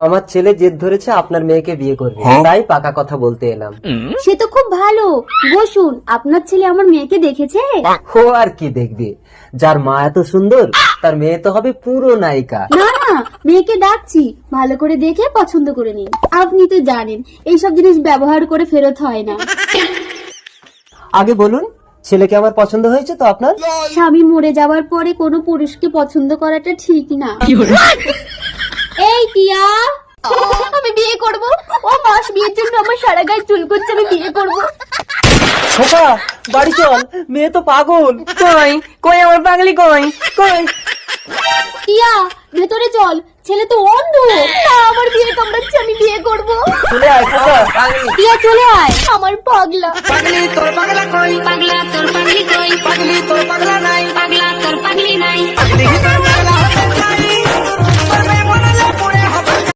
আমার ছেলে জেদ ধরেছে আপনার মেয়েকে বিয়ে করবে, তাই পাকা কথা বলতে এলাম। সে তো খুব ভালো। বসুন, আপনার ছেলে আমার মেয়েকে দেখেছে? ও আর কি দেখবে, যার মা এত সুন্দর তার মেয়ে তো হবে পুরো নায়িকা। না না, মেয়েকে ডাকছি, ভালো করে দেখে পছন্দ করে নিন। আপনি তো জানেন এইসব জিনিস ব্যবহার করে ফেরত হয় না। আগে বলুন, ছেলেকে আমার পছন্দ হয়েছে তো আপনার? স্বামী মরে যাওয়ার পরে কোনো পুরুষকে পছন্দ করাটা ঠিক না। এই টিয়া, আমি বিয়ে করব। ও মাস বিয়ের জন্য আমার সারা গায়ে চুল করছে, আমি বিয়ে করব। খোকা বাড়ি চল, মেয়ে তো পাগল। কই কই আমার পাগলি, কই কই? টিয়া ভেতরে চল, ছেলে তো অন্ধ। না, আমার বিয়ে কামড়াচ্ছে, আমি বিয়ে করব। চলে আয় খোকা। টিয়া চলে আয়, আমার পাগলা। পাগলি তোর পাগলা কই, পাগলা তোর পাগলি কই, পাগলি তোর পাগলা নাই, পাগলা তোর পাগলি নাই, পাগলি তোর